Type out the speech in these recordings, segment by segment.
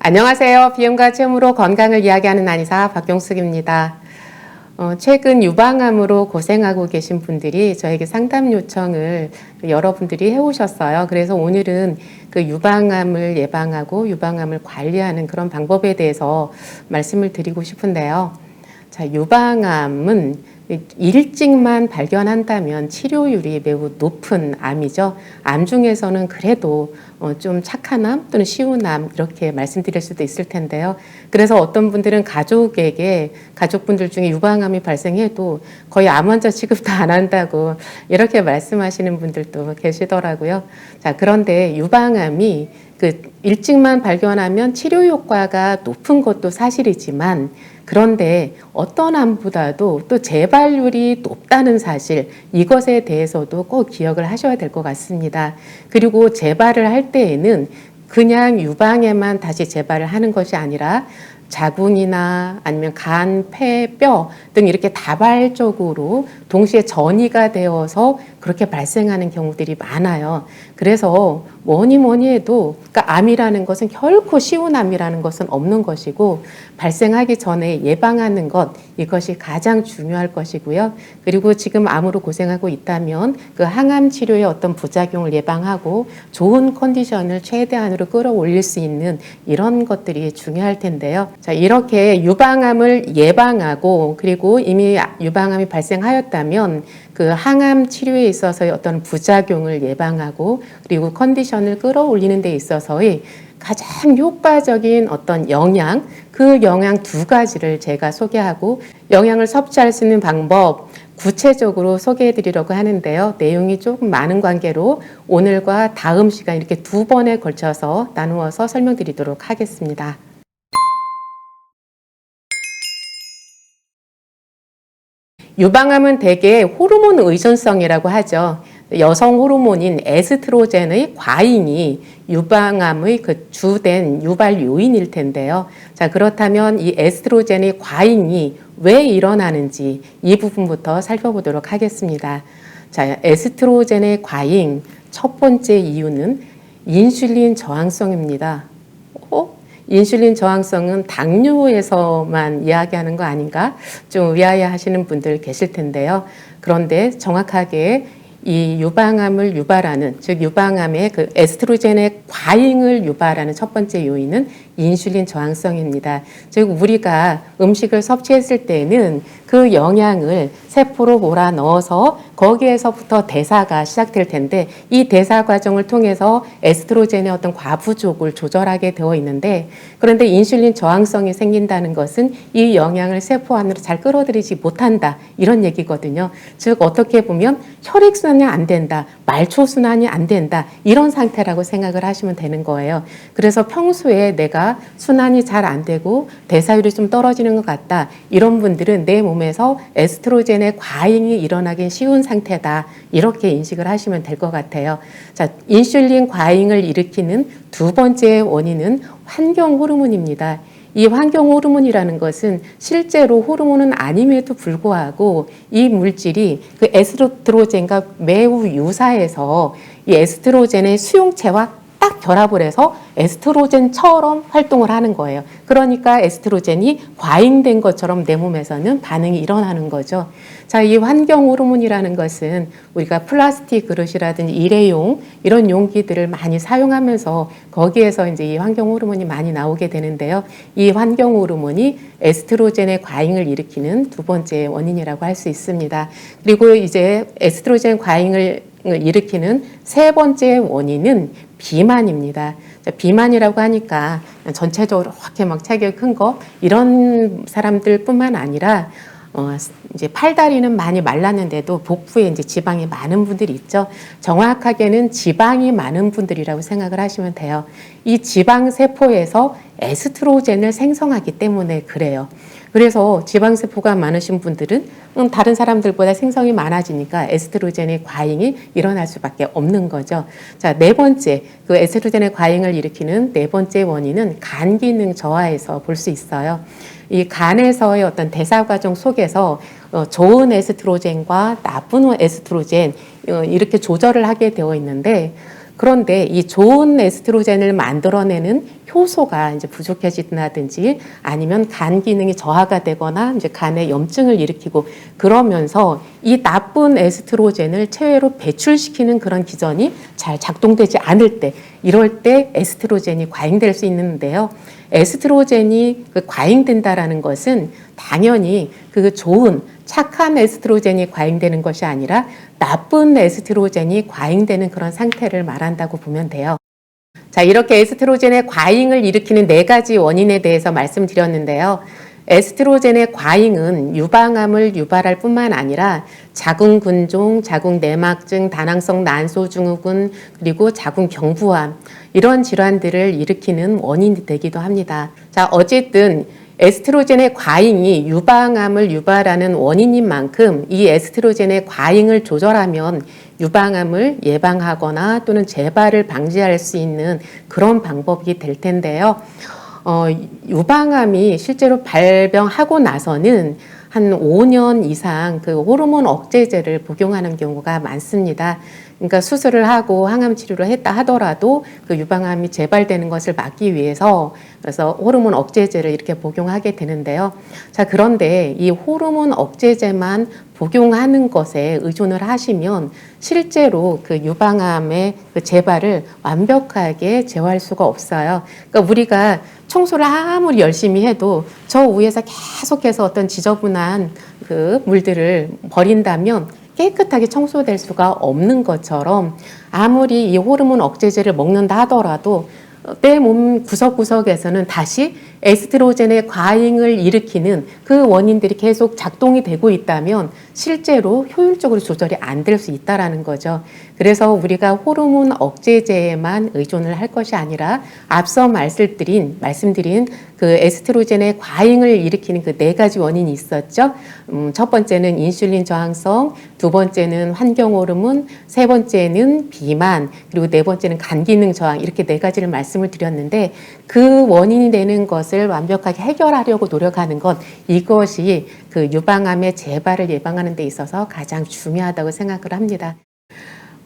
안녕하세요. 비용과 체험으로 건강을 이야기하는 한의사 박경숙입니다. 최근 유방암으로 고생하고 계신 분들이 저에게 상담 요청을 여러분들이 해오셨어요. 그래서 오늘은 그 유방암을 예방하고 유방암을 관리하는 그런 방법에 대해서 말씀을 드리고 싶은데요. 자, 유방암은 일찍만 발견한다면 치료율이 매우 높은 암이죠. 암 중에서는 그래도 좀 착한 암 또는 쉬운 암 이렇게 말씀드릴 수도 있을 텐데요. 그래서 어떤 분들은 가족분들 중에 유방암이 발생해도 거의 암 환자 취급도 안 한다고 이렇게 말씀하시는 분들도 계시더라고요. 자, 그런데 유방암이 일찍만 발견하면 치료 효과가 높은 것도 사실이지만 그런데 어떤 암보다도 또 재발률이 높다는 사실, 이것에 대해서도 꼭 기억을 하셔야 될 것 같습니다. 그리고 재발을 할 때에는 그냥 유방에만 다시 재발을 하는 것이 아니라 자궁이나 아니면 간, 폐, 뼈 등 이렇게 다발적으로 동시에 전이가 되어서 그렇게 발생하는 경우들이 많아요. 그래서 뭐니 해도 그러니까 암이라는 것은 결코 쉬운 암이라는 것은 없는 것이고 발생하기 전에 예방하는 것 이것이 가장 중요할 것이고요. 그리고 지금 암으로 고생하고 있다면 그 항암 치료의 어떤 부작용을 예방하고 좋은 컨디션을 최대한으로 끌어올릴 수 있는 이런 것들이 중요할 텐데요. 자, 이렇게 유방암을 예방하고 그리고 이미 유방암이 발생하였다면 그 항암 치료에 있어서의 어떤 부작용을 예방하고 그리고 컨디션을 끌어올리는 데 있어서의 가장 효과적인 어떤 영양, 그 영양 두 가지를 제가 소개하고 영양을 섭취할 수 있는 방법 구체적으로 소개해 드리려고 하는데요. 내용이 조금 많은 관계로 오늘과 다음 시간 이렇게 두 번에 걸쳐서 나누어서 설명드리도록 하겠습니다. 유방암은 대개 호르몬 의존성이라고 하죠. 여성 호르몬인 에스트로겐의 과잉이 유방암의 그 주된 유발 요인일 텐데요. 자, 그렇다면 이 에스트로겐의 과잉이 왜 일어나는지 이 부분부터 살펴보도록 하겠습니다. 자, 에스트로겐의 과잉 첫 번째 이유는 인슐린 저항성입니다. 인슐린 저항성은 당뇨에서만 이야기하는 거 아닌가? 좀 의아해하시는 분들 계실 텐데요. 그런데 정확하게 이 유방암을 유발하는, 즉 유방암의 그 에스트로겐의 과잉을 유발하는 첫 번째 요인은 인슐린 저항성입니다. 즉 우리가 음식을 섭취했을 때는 그 영양을 세포로 몰아 넣어서 거기에서부터 대사가 시작될 텐데 이 대사 과정을 통해서 에스트로겐의 어떤 과부족을 조절하게 되어 있는데 그런데 인슐린 저항성이 생긴다는 것은 이 영양을 세포 안으로 잘 끌어들이지 못한다 이런 얘기거든요. 즉 어떻게 보면 혈액순환이 안 된다, 말초순환이 안 된다 이런 상태라고 생각을 하시면 되는 거예요. 그래서 평소에 내가 순환이 잘 안 되고 대사율이 좀 떨어지는 것 같다 이런 분들은 내 몸에서 에스트로겐의 과잉이 일어나기 쉬운 상태다 이렇게 인식을 하시면 될 것 같아요. 자, 인슐린 과잉을 일으키는 두 번째 원인은 환경 호르몬입니다. 이 환경 호르몬이라는 것은 실제로 호르몬은 아님에도 불구하고 이 물질이 그 에스트로겐과 매우 유사해서 이 에스트로겐의 수용체와 딱 결합을 해서 에스트로겐처럼 활동을 하는 거예요. 그러니까 에스트로겐이 과잉된 것처럼 내 몸에서는 반응이 일어나는 거죠. 자, 이 환경 호르몬이라는 것은 우리가 플라스틱 그릇이라든지 일회용 이런 용기들을 많이 사용하면서 거기에서 이제 이 환경 호르몬이 많이 나오게 되는데요. 이 환경 호르몬이 에스트로겐의 과잉을 일으키는 두 번째 원인이라고 할 수 있습니다. 그리고 이제 에스트로겐 과잉을 일으키는 세 번째 원인은 비만입니다. 비만이라고 하니까 전체적으로 이렇게 막 체격이 큰 거 이런 사람들뿐만 아니라 이제 팔다리는 많이 말랐는데도 복부에 이제 지방이 많은 분들이 있죠. 정확하게는 지방이 많은 분들이라고 생각을 하시면 돼요. 이 지방 세포에서 에스트로겐을 생성하기 때문에 그래요. 그래서 지방세포가 많으신 분들은 다른 사람들보다 생성이 많아지니까 에스트로겐의 과잉이 일어날 수밖에 없는 거죠. 자, 네 번째, 그 에스트로겐의 과잉을 일으키는 네 번째 원인은 간 기능 저하에서 볼 수 있어요. 이 간에서의 어떤 대사 과정 속에서 좋은 에스트로겐과 나쁜 에스트로겐 이렇게 조절을 하게 되어 있는데 그런데 이 좋은 에스트로겐을 만들어내는 효소가 이제 부족해진다든지 아니면 간 기능이 저하가 되거나 이제 간에 염증을 일으키고 그러면서 이 나쁜 에스트로겐을 체외로 배출시키는 그런 기전이 잘 작동되지 않을 때, 이럴 때 에스트로겐이 과잉될 수 있는데요. 에스트로겐이 과잉된다라는 것은 당연히 그 좋은 착한 에스트로겐이 과잉되는 것이 아니라 나쁜 에스트로겐이 과잉되는 그런 상태를 말한다고 보면 돼요. 자, 이렇게 에스트로겐의 과잉을 일으키는 4가지 원인에 대해서 말씀드렸는데요. 에스트로겐의 과잉은 유방암을 유발할 뿐만 아니라 자궁근종, 자궁내막증, 다낭성 난소증후군, 그리고 자궁경부암 이런 질환들을 일으키는 원인이 되기도 합니다. 자, 어쨌든 에스트로겐의 과잉이 유방암을 유발하는 원인인 만큼 이 에스트로겐의 과잉을 조절하면 유방암을 예방하거나 또는 재발을 방지할 수 있는 그런 방법이 될 텐데요. 유방암이 실제로 발병하고 나서는 한 5년 이상 그 호르몬 억제제를 복용하는 경우가 많습니다. 그러니까 수술을 하고 항암 치료를 했다 하더라도 그 유방암이 재발되는 것을 막기 위해서 그래서 호르몬 억제제를 이렇게 복용하게 되는데요. 자, 그런데 이 호르몬 억제제만 복용하는 것에 의존을 하시면 실제로 그 유방암의 그 재발을 완벽하게 제어할 수가 없어요. 그러니까 우리가 청소를 아무리 열심히 해도 저 위에서 계속해서 어떤 지저분한 그 물들을 버린다면 깨끗하게 청소될 수가 없는 것처럼 아무리 이 호르몬 억제제를 먹는다 하더라도 내 몸 구석구석에서는 다시 에스트로겐의 과잉을 일으키는 그 원인들이 계속 작동이 되고 있다면 실제로 효율적으로 조절이 안 될 수 있다는 거죠. 그래서 우리가 호르몬 억제제에만 의존을 할 것이 아니라 앞서 말씀드린 그 에스트로겐의 과잉을 일으키는 그 4가지 원인이 있었죠. 첫 번째는 인슐린 저항성, 두 번째는 환경 호르몬, 세 번째는 비만, 그리고 네 번째는 간 기능 저항, 이렇게 4가지를 말씀을 드렸는데 그 원인이 되는 것을 완벽하게 해결하려고 노력하는 것, 이것이 그 유방암의 재발을 예방하는 데 있어서 가장 중요하다고 생각을 합니다.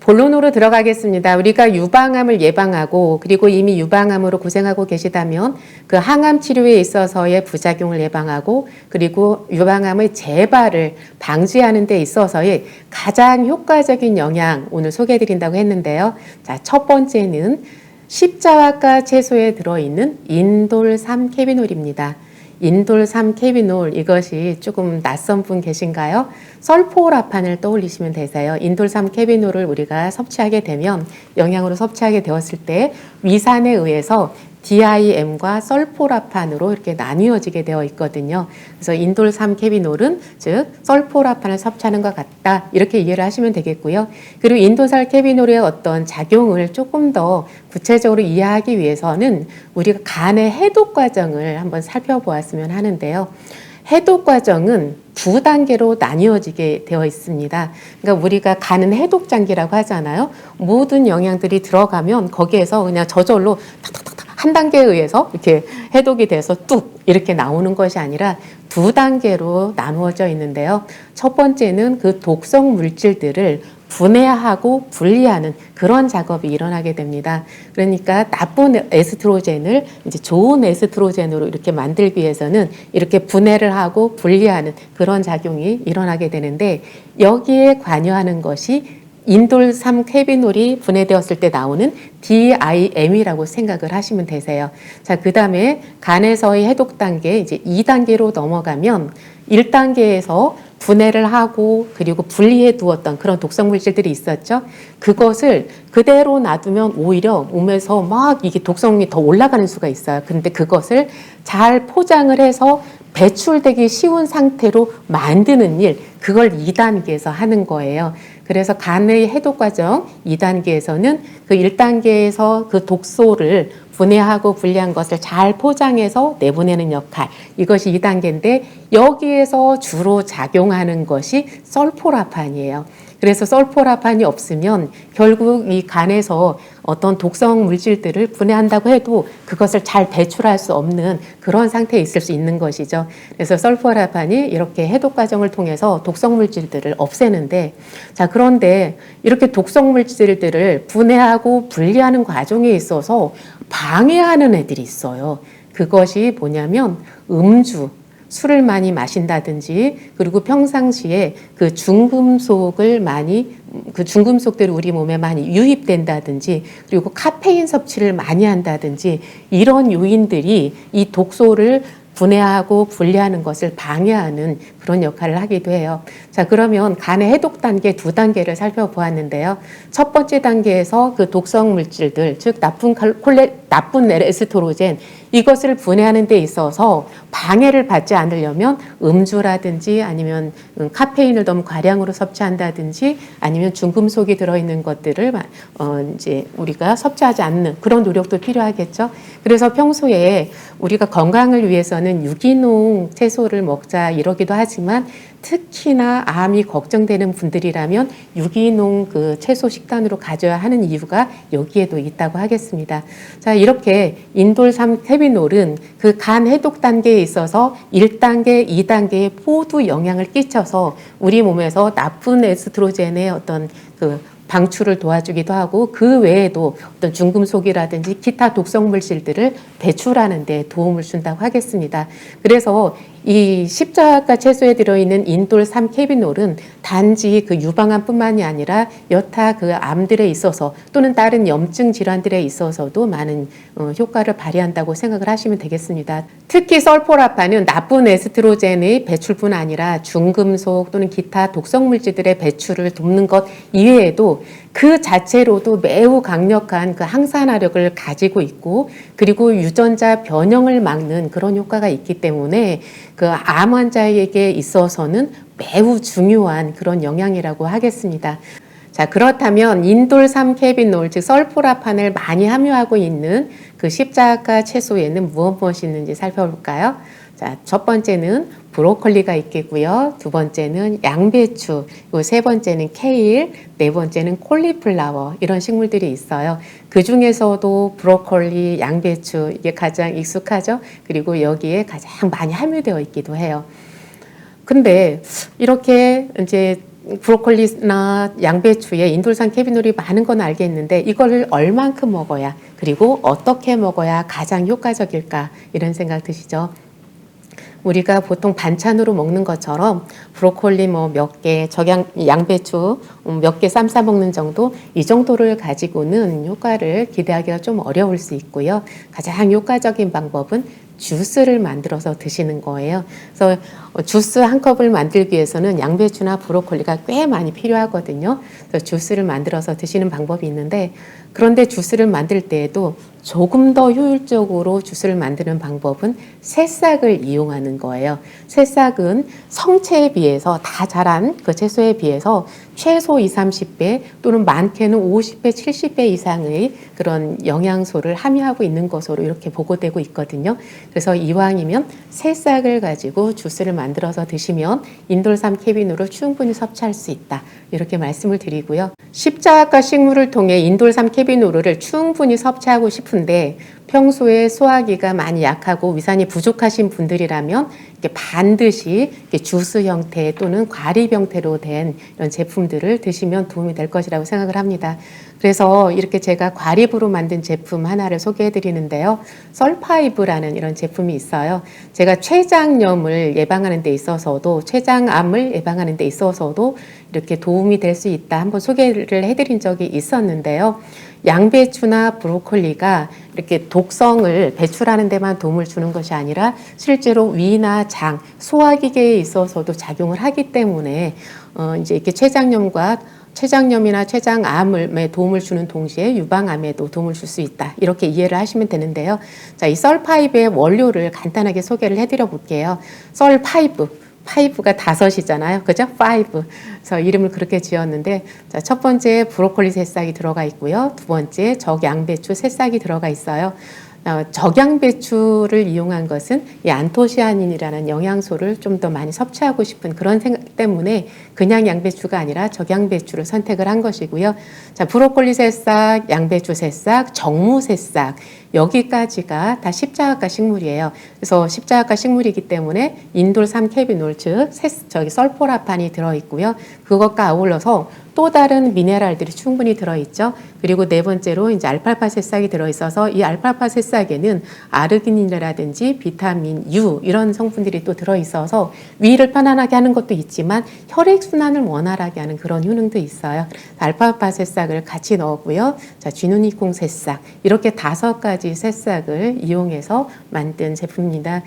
본론으로 들어가겠습니다. 우리가 유방암을 예방하고 그리고 이미 유방암으로 고생하고 계시다면 그 항암 치료에 있어서의 부작용을 예방하고 그리고 유방암의 재발을 방지하는 데 있어서의 가장 효과적인 영양 오늘 소개해 드린다고 했는데요. 자, 첫 번째는 십자화과 채소에 들어있는 인돌 3-케비놀입니다. 인돌 3-케비놀, 이것이 조금 낯선 분 계신가요? 설포라판을 떠올리시면 되세요. 인돌 3-케비놀을 우리가 섭취하게 되면 영양으로 섭취하게 되었을 때 위산에 의해서 DIM과 설포라판으로 이렇게 나뉘어지게 되어 있거든요. 그래서 인돌 3-케비놀은 즉 설포라판을 섭취하는 것 같다, 이렇게 이해를 하시면 되겠고요. 그리고 인돌 3-케비놀의 어떤 작용을 조금 더 구체적으로 이해하기 위해서는 우리가 간의 해독 과정을 한번 살펴보았으면 하는데요. 해독 과정은 2단계로 나뉘어지게 되어 있습니다. 그러니까 우리가 간은 해독장기라고 하잖아요. 모든 영양들이 들어가면 거기에서 그냥 저절로 탁탁탁탁 한 단계에 의해서 이렇게 해독이 돼서 뚝 이렇게 나오는 것이 아니라 2단계로 나누어져 있는데요. 첫 번째는 그 독성 물질들을 분해하고 분리하는 그런 작업이 일어나게 됩니다. 그러니까 나쁜 에스트로겐을 이제 좋은 에스트로겐으로 이렇게 만들기 위해서는 이렇게 분해를 하고 분리하는 그런 작용이 일어나게 되는데, 여기에 관여하는 것이 인돌 3-케비놀이 분해되었을 때 나오는 DIM이라고 생각을 하시면 되세요. 자, 그 다음에 간에서의 해독 단계 이제 2단계로 넘어가면 1단계에서 분해를 하고 그리고 분리해 두었던 그런 독성 물질들이 있었죠. 그것을 그대로 놔두면 오히려 몸에서 막 이게 독성이 더 올라가는 수가 있어요. 근데 그것을 잘 포장을 해서 배출되기 쉬운 상태로 만드는 일, 그걸 2단계에서 하는 거예요. 그래서 간의 해독 과정 2단계에서는 그 1단계에서 그 독소를 분해하고 분리한 것을 잘 포장해서 내보내는 역할, 이것이 2단계인데 여기에서 주로 작용하는 것이 설포라판이에요. 그래서 설포라판이 없으면 결국 이 간에서 어떤 독성 물질들을 분해한다고 해도 그것을 잘 배출할 수 없는 그런 상태에 있을 수 있는 것이죠. 그래서 설포라판이 이렇게 해독 과정을 통해서 독성 물질들을 없애는데, 자, 그런데 이렇게 독성 물질들을 분해하고 분리하는 과정에 있어서 방해하는 애들이 있어요. 그것이 뭐냐면 음주, 술을 많이 마신다든지, 그리고 평상시에 그 중금속을 많이, 그 중금속들이 우리 몸에 많이 유입된다든지, 그리고 카페인 섭취를 많이 한다든지, 이런 요인들이 이 독소를 분해하고 분리하는 것을 방해하는 그런 역할을 하기도 해요. 자, 그러면 간의 해독 단계 두 단계를 살펴보았는데요. 첫 번째 단계에서 그 독성 물질들, 즉 나쁜 에스트로겐, 이것을 분해하는 데 있어서 방해를 받지 않으려면 음주라든지 아니면 카페인을 너무 과량으로 섭취한다든지 아니면 중금속이 들어있는 것들을 이제 우리가 섭취하지 않는 그런 노력도 필요하겠죠. 그래서 평소에 우리가 건강을 위해서는 유기농 채소를 먹자 이러기도 하지만 특히나 암이 걱정되는 분들이라면 유기농 그 채소 식단으로 가져야 하는 이유가 여기에도 있다고 하겠습니다. 자, 이렇게 인돌 3-케비놀은 그 간 해독 단계에 있어서 1단계, 2단계에 모두 영향을 끼쳐서 우리 몸에서 나쁜 에스트로겐의 어떤 그 방출을 도와주기도 하고 그 외에도 어떤 중금속이라든지 기타 독성 물질들을 배출하는 데 도움을 준다고 하겠습니다. 그래서 이 십자가 채소에 들어있는 인돌 3-케비놀은 단지 그 유방암뿐만이 아니라 여타 그 암들에 있어서 또는 다른 염증 질환들에 있어서도 많은 효과를 발휘한다고 생각을 하시면 되겠습니다. 특히 설포라판은 나쁜 에스트로겐의 배출뿐 아니라 중금속 또는 기타 독성 물질들의 배출을 돕는 것 이외에도 그 자체로도 매우 강력한 그 항산화력을 가지고 있고 그리고 유전자 변형을 막는 그런 효과가 있기 때문에 그 암 환자에게 있어서는 매우 중요한 그런 영양이라고 하겠습니다. 자, 그렇다면 인돌 3-케비놀, 즉 설포라판을 많이 함유하고 있는 그 십자가 채소에는 무엇이 있는지 살펴볼까요? 자, 첫 번째는 브로콜리가 있겠고요. 두 번째는 양배추, 세 번째는 케일, 네 번째는 콜리플라워 이런 식물들이 있어요. 그 중에서도 브로콜리, 양배추 이게 가장 익숙하죠. 그리고 여기에 가장 많이 함유되어 있기도 해요. 근데 이렇게 이제 브로콜리나 양배추에 인돌산 케비놀이 많은 건 알겠는데 이걸 얼만큼 먹어야 그리고 어떻게 먹어야 가장 효과적일까 이런 생각 드시죠? 우리가 보통 반찬으로 먹는 것처럼 브로콜리 뭐 몇 개, 양배추 몇 개 쌈 싸 먹는 정도 이 정도를 가지고는 효과를 기대하기가 좀 어려울 수 있고요. 가장 효과적인 방법은 주스를 만들어서 드시는 거예요. 그래서 주스 한 컵을 만들기 위해서는 양배추나 브로콜리가 꽤 많이 필요하거든요. 그래서 주스를 만들어서 드시는 방법이 있는데 그런데 주스를 만들 때에도 조금 더 효율적으로 주스를 만드는 방법은 새싹을 이용하는 거예요. 새싹은 성체에 비해서 다 자란 그 채소에 비해서 최소 20-30배 또는 많게는 50배, 70배 이상의 그런 영양소를 함유하고 있는 것으로 이렇게 보고되고 있거든요. 그래서 이왕이면 새싹을 가지고 주스를 만들어서 드시면 인돌 3-케비놀을 충분히 섭취할 수 있다. 이렇게 말씀을 드리고요. 십자가 식물을 통해 인돌 3-케비놀을 충분히 섭취하고 싶은데 평소에 소화기가 많이 약하고 위산이 부족하신 분들이라면 반드시 주스 형태 또는 과립 형태로 된 이런 제품들을 드시면 도움이 될 것이라고 생각을 합니다. 그래서 이렇게 제가 과립으로 만든 제품 하나를 소개해 드리는데요. 썰파이브라는 이런 제품이 있어요. 제가 췌장염을 예방하는 데 있어서도 췌장암을 예방하는 데 있어서도 이렇게 도움이 될 수 있다 한번 소개를 해드린 적이 있었는데요. 양배추나 브로콜리가 이렇게 독성을 배출하는 데만 도움을 주는 것이 아니라 실제로 위나 장, 소화기계에 있어서도 작용을 하기 때문에 이제 이렇게 췌장염이나 췌장암에 도움을 주는 동시에 유방암에도 도움을 줄 수 있다. 이렇게 이해를 하시면 되는데요. 자, 이 썰파이브의 원료를 간단하게 소개를 해드려 볼게요. 썰파이브. 파이브가 5이잖아요. 그죠? 5. 그래서 이름을 그렇게 지었는데, 자, 첫 번째 브로콜리 새싹이 들어가 있고요. 두 번째 적양배추 새싹이 들어가 있어요. 적양배추를 이용한 것은 이 안토시아닌이라는 영양소를 좀 더 많이 섭취하고 싶은 그런 생각 때문에 그냥 양배추가 아니라 적양배추를 선택을 한 것이고요. 자, 브로콜리 새싹, 양배추 새싹, 정무 새싹 여기까지가 다 십자가 식물이에요. 그래서 십자가 식물이기 때문에 인돌 3캐비놀 즉 설포라판이 들어있고요. 그것과 아울러서 또 다른 미네랄들이 충분히 들어있죠. 그리고 네 번째로 이제 알팔파 새싹이 들어있어서 이 알팔파 새싹에는 아르기닌이라든지 비타민 U 이런 성분들이 또 들어있어서 위를 편안하게 하는 것도 있지만 혈액순환을 원활하게 하는 그런 효능도 있어요. 알팔파 새싹을 같이 넣었고요. 자, 쥐누니콩 새싹 이렇게 5가지 새싹을 이용해서 만든 제품입니다.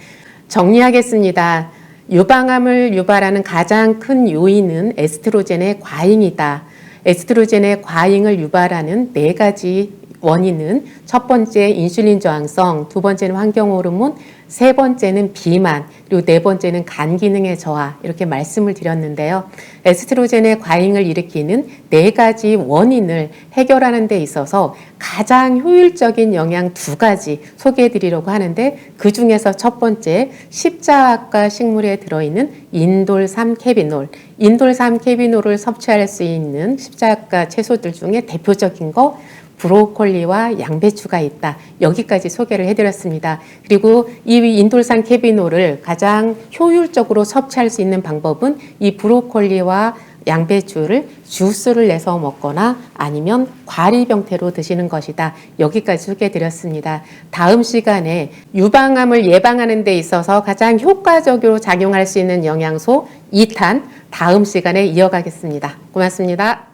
정리하겠습니다. 유방암을 유발하는 가장 큰 요인은 에스트로겐의 과잉이다. 에스트로겐의 과잉을 유발하는 4가지 원인은 첫 번째 인슐린 저항성, 두 번째는 환경호르몬, 세 번째는 비만, 그리고 네 번째는 간 기능의 저하 이렇게 말씀을 드렸는데요. 에스트로겐의 과잉을 일으키는 4가지 원인을 해결하는 데 있어서 가장 효율적인 영양 2가지 소개해 드리려고 하는데 그 중에서 첫 번째 십자가 식물에 들어있는 인돌 3캐비놀, 인돌 3캐비놀을 섭취할 수 있는 십자가 채소들 중에 대표적인 거 브로콜리와 양배추가 있다. 여기까지 소개를 해드렸습니다. 그리고 이 인돌산 캐비놀을 가장 효율적으로 섭취할 수 있는 방법은 이 브로콜리와 양배추를 주스를 내서 먹거나 아니면 과립 형태로 드시는 것이다. 여기까지 소개해드렸습니다. 다음 시간에 유방암을 예방하는 데 있어서 가장 효과적으로 작용할 수 있는 영양소 2탄 다음 시간에 이어가겠습니다. 고맙습니다.